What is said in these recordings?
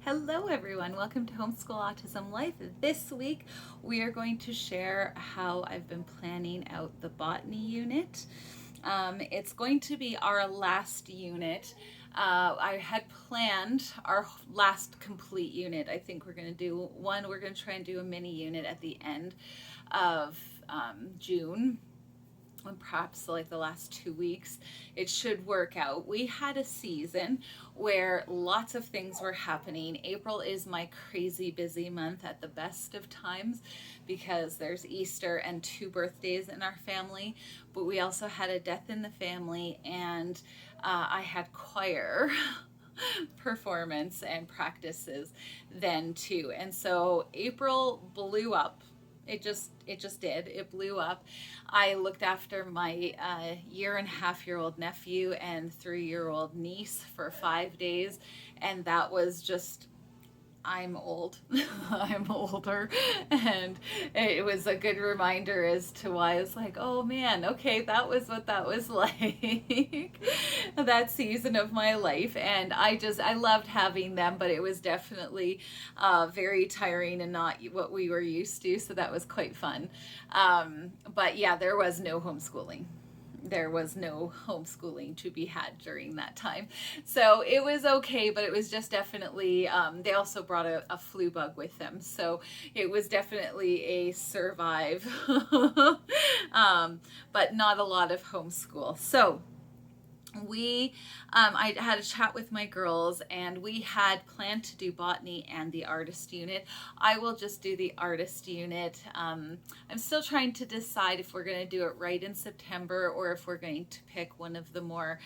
Hello everyone, welcome to Homeschool Autism Life. This week we are going to share how I've been planning out the botany unit. It's going to be our last unit. I had planned our last complete unit. I think we're going to do one, we're going to try and do a mini unit at the end of June. And perhaps like the last 2 weeks, it should work out. We had a season where lots of things were happening. April is my crazy busy month at the best of times because there's Easter and 2 birthdays in our family, but we also had a death in the family, and I had choir performance and practices then too. And so April blew up. It just did. It blew up. I looked after my 1.5-year-old nephew and 3-year-old niece for 5 days, and that was just, I'm old. I'm older, and it was a good reminder as to why I was like, oh man, okay, that was what that was like that season of my life. And I loved having them, but it was definitely very tiring and not what we were used to, so that was quite fun. But yeah, there was no homeschooling. There was no homeschooling to be had during that time. So it was okay, but it was just definitely, they also brought a flu bug with them. So it was definitely a survive, but not a lot of homeschool. So I had a chat with my girls, and we had planned to do botany and the artist unit. I will just do the artist unit. I'm still trying to decide if we're going to do it right in September or if we're going to pick one of the more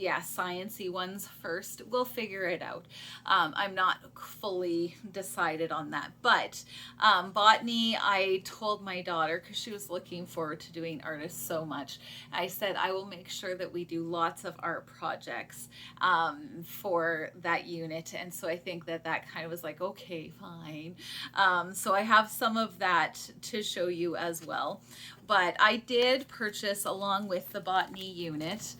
sciencey ones first. We'll figure it out. I'm not fully decided on that, but botany, I told my daughter, because she was looking forward to doing artists so much, I said I will make sure that we do lots of art projects for that unit. And so I think that kind of was like, okay, fine. So I have some of that to show you as well. But I did purchase, along with the botany unit,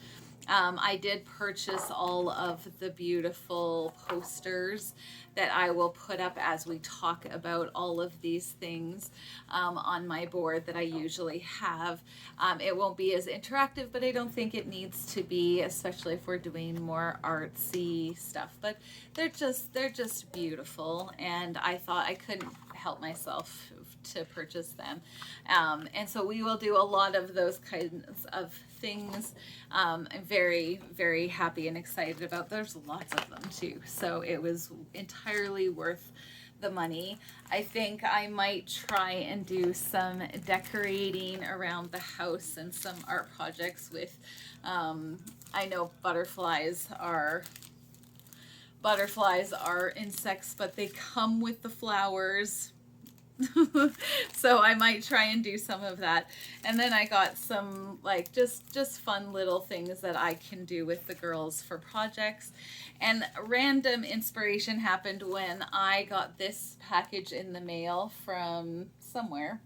I did purchase all of the beautiful posters that I will put up as we talk about all of these things on my board that I usually have. It won't be as interactive, but I don't think it needs to be, especially if we're doing more artsy stuff. But they're just beautiful, and I thought I couldn't help myself to purchase them. And so we will do a lot of those kinds of things. I'm very, very happy and excited about. There's lots of them too, so it was entirely worth the money. I think I might try and do some decorating around the house and some art projects with, I know butterflies are insects, but they come with the flowers. So I might try and do some of that. And then I got some like just fun little things that I can do with the girls for projects. And random inspiration happened when I got this package in the mail from somewhere.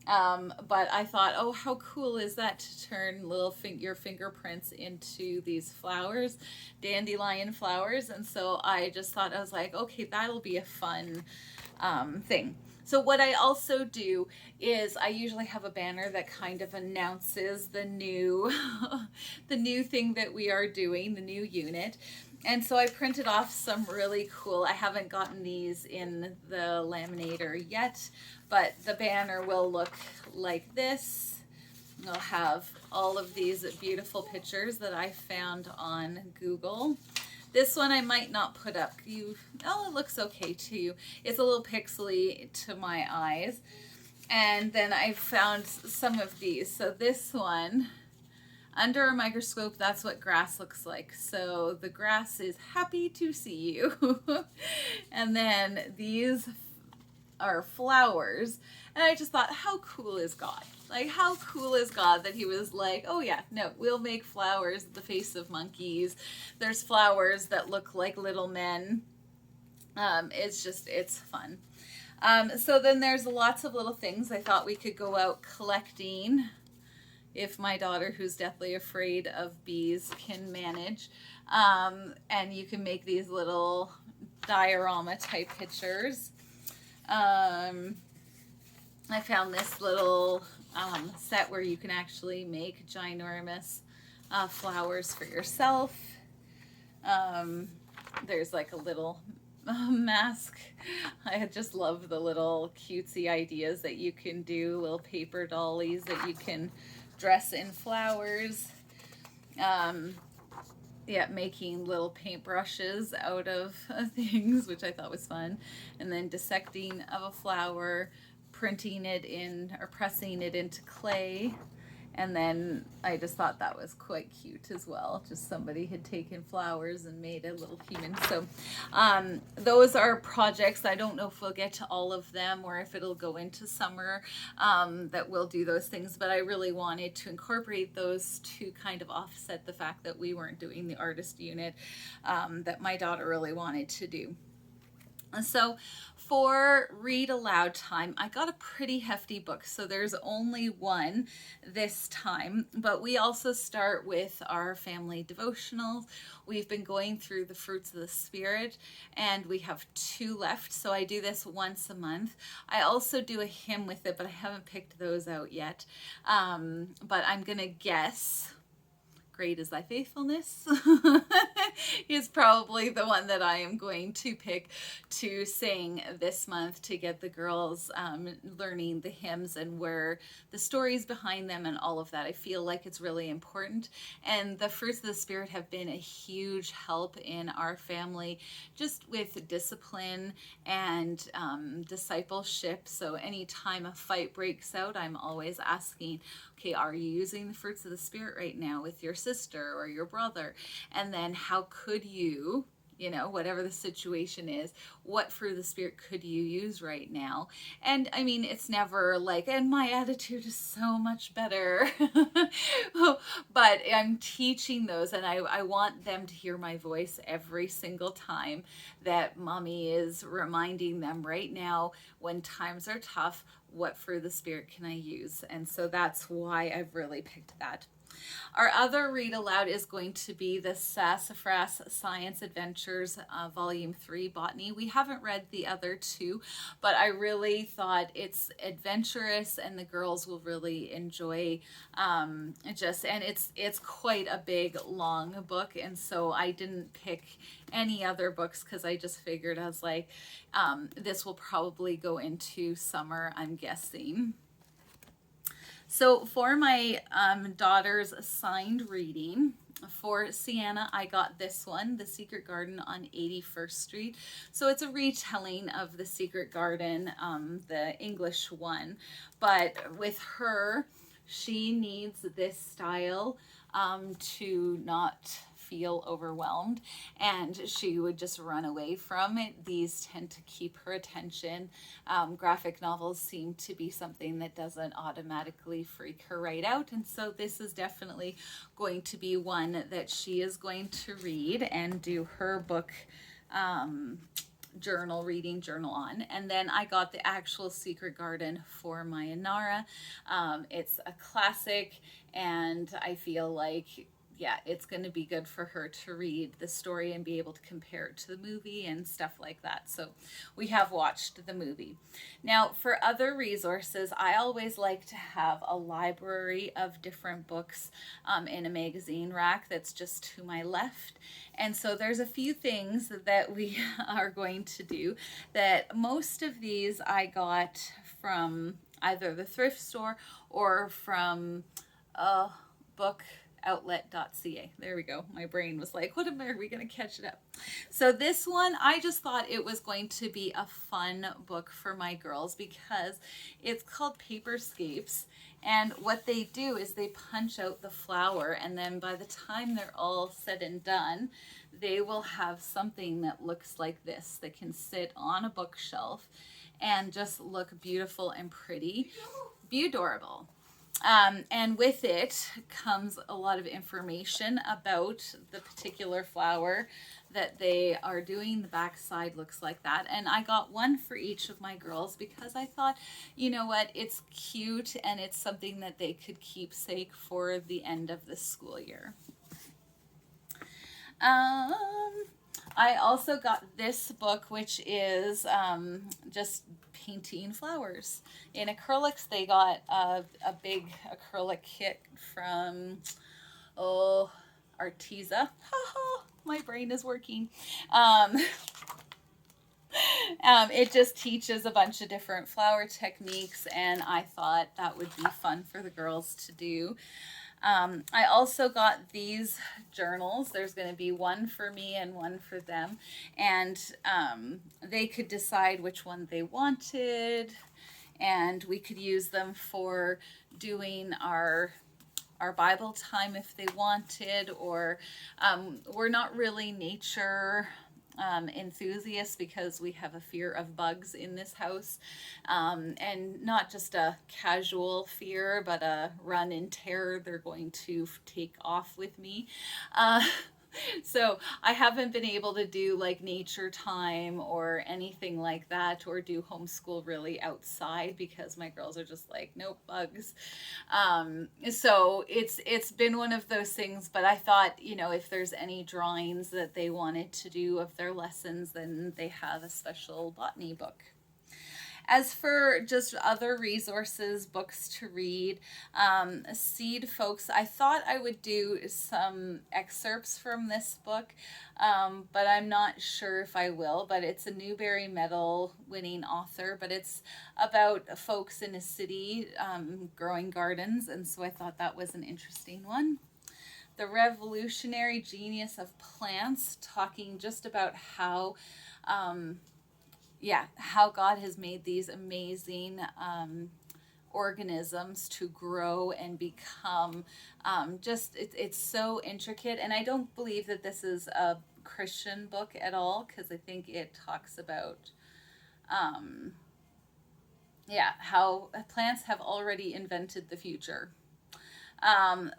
But I thought, oh, how cool is that to turn your fingerprints into these flowers, dandelion flowers. And so I just thought, I was like, okay, that'll be a fun thing. So what I also do is I usually have a banner that kind of announces the new the new thing that we are doing, the new unit. And so I printed off some really cool, I haven't gotten these in the laminator yet, but the banner will look like this. It'll have all of these beautiful pictures that I found on Google. This one I might not put up. It looks okay too. It's a little pixely to my eyes. And then I found some of these. So this one, under a microscope, that's what grass looks like. So the grass is happy to see you. And then these are flowers. And I just thought, how cool is God? Like, how cool is God that he was like, oh yeah, no, we'll make flowers the face of monkeys. There's flowers that look like little men. It's fun. So then there's lots of little things. I thought we could go out collecting if my daughter, who's deathly afraid of bees, can manage. And you can make these little diorama type pictures. I found this little set where you can actually make ginormous flowers for yourself. There's like a little mask. I just love the little cutesy ideas that you can do, little paper dollies that you can dress in flowers. Yeah, making little paintbrushes out of things, which I thought was fun. And then dissecting of a flower, printing it in or pressing it into clay. And then I just thought that was quite cute as well. Just somebody had taken flowers and made a little human. So those are projects. I don't know if we'll get to all of them or if it'll go into summer that we'll do those things. But I really wanted to incorporate those to kind of offset the fact that we weren't doing the artist unit that my daughter really wanted to do. So for read aloud time, I got a pretty hefty book. So there's only one this time, but we also start with our family devotionals. We've been going through the fruits of the Spirit and we have 2 left. So I do this once a month. I also do a hymn with it, but I haven't picked those out yet. But I'm going to guess Great is Thy Faithfulness is probably the one that I am going to pick to sing this month to get the girls learning the hymns and where the stories behind them and all of that. I feel like it's really important. And the fruits of the Spirit have been a huge help in our family just with discipline and discipleship. So anytime a fight breaks out, I'm always asking, okay, are you using the fruits of the Spirit right now with your sister or your brother? And then how could you, whatever the situation is, what fruit of the Spirit could you use right now? And I mean, it's never like, and my attitude is so much better. But I'm teaching those, and I want them to hear my voice every single time that mommy is reminding them right now when times are tough, what fruit of the Spirit can I use? And so that's why I've really picked that. Our other read aloud is going to be the Sassafras Science Adventures Volume 3 Botany. We haven't read the other 2, but I really thought it's adventurous and the girls will really enjoy and it's quite a big long book, and so I didn't pick any other books because I just figured I was like this will probably go into summer, I'm guessing. So for my daughter's assigned reading, for Sienna, I got this one, The Secret Garden on 81st Street. So it's a retelling of The Secret Garden, the English one. But with her, she needs this style to not feel overwhelmed, and she would just run away from it. These tend to keep her attention. Graphic novels seem to be something that doesn't automatically freak her right out, and so this is definitely going to be one that she is going to read and do her book reading journal on. And then I got the actual Secret Garden for my Inara. It's a classic, and I feel like it's going to be good for her to read the story and be able to compare it to the movie and stuff like that. So we have watched the movie. Now, for other resources, I always like to have a library of different books in a magazine rack that's just to my left. And so there's a few things that we are going to do. That most of these I got from either the thrift store or from bookoutlet.ca. There we go. My brain was like, what are we going to catch it up? So this one, I just thought it was going to be a fun book for my girls because it's called Paperscapes. And what they do is they punch out the flower, and then by the time they're all said and done, they will have something that looks like this that can sit on a bookshelf and just look beautiful and pretty. Be adorable. And with it comes a lot of information about the particular flower that they are doing. The back side looks like that. And I got one for each of my girls because I thought, you know what, it's cute and it's something that they could keepsake for the end of the school year. Um, I also got this book, which is just painting flowers in acrylics. They got a big acrylic kit from, oh, Arteza. My brain is working. Um, it just teaches a bunch of different flower techniques, and I thought that would be fun for the girls to do. I also got these journals. There's going to be one for me and one for them. And they could decide which one they wanted. And we could use them for doing our Bible time if they wanted, or we're not really nature enthusiasts because we have a fear of bugs in this house, and not just a casual fear, but a run in terror they're going to take off with me. So I haven't been able to do like nature time or anything like that, or do homeschool really outside because my girls are just like, nope, bugs. So it's been one of those things, but I thought, if there's any drawings that they wanted to do of their lessons, then they have a special botany book. As for just other resources, books to read, Seed Folks, I thought I would do some excerpts from this book, but I'm not sure if I will. But it's a Newbery Medal winning author, but it's about folks in a city growing gardens, and so I thought that was an interesting one. The Revolutionary Genius of Plants, talking just about how how God has made these amazing organisms to grow and become it's so intricate. And I don't believe that this is a Christian book at all, because I think it talks about how plants have already invented the future,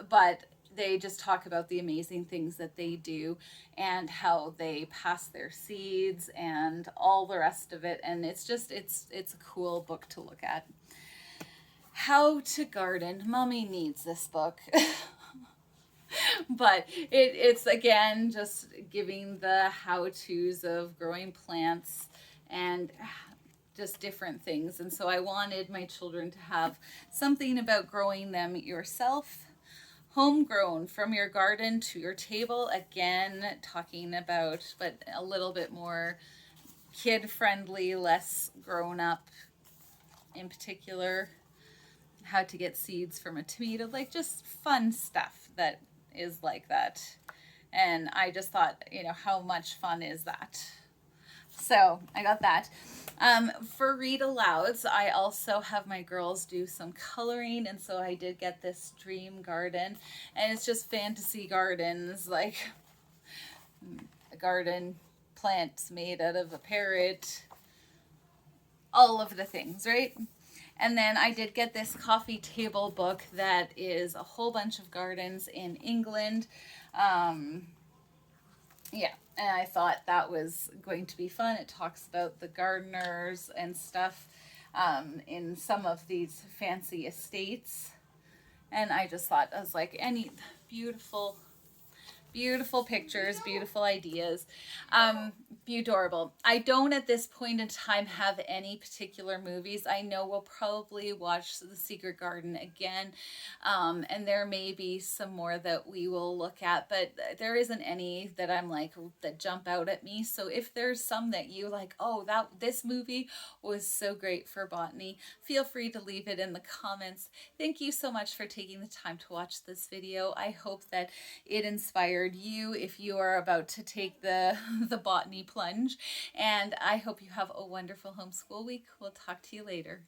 but they just talk about the amazing things that they do and how they pass their seeds and all the rest of it. And it's a cool book to look at. How to Garden. Mommy needs this book. But it's again just giving the how-tos of growing plants and just different things. And so I wanted my children to have something about growing them yourself. Homegrown, from your garden to your table, again talking about, but a little bit more kid friendly, less grown up. In particular, how to get seeds from a tomato, like just fun stuff that is like that. And I just thought, how much fun is that? So I got that. For read alouds, I also have my girls do some coloring, and so I did get this dream garden, and it's just fantasy gardens, like a garden plants made out of a parrot, all of the things, right? And then I did get this coffee table book that is a whole bunch of gardens in England. And I thought that was going to be fun. It talks about the gardeners and stuff in some of these fancy estates. And I just thought, I was like, any beautiful pictures, beautiful ideas. Be adorable. I don't at this point in time have any particular movies. I know we'll probably watch The Secret Garden again, and there may be some more that we will look at, but there isn't any that I'm like, that jump out at me. So if there's some that you like, oh, this movie was so great for botany, feel free to leave it in the comments. Thank you so much for taking the time to watch this video. I hope that it inspired you if you are about to take the botany plunge, and I hope you have a wonderful homeschool week. We'll talk to you later.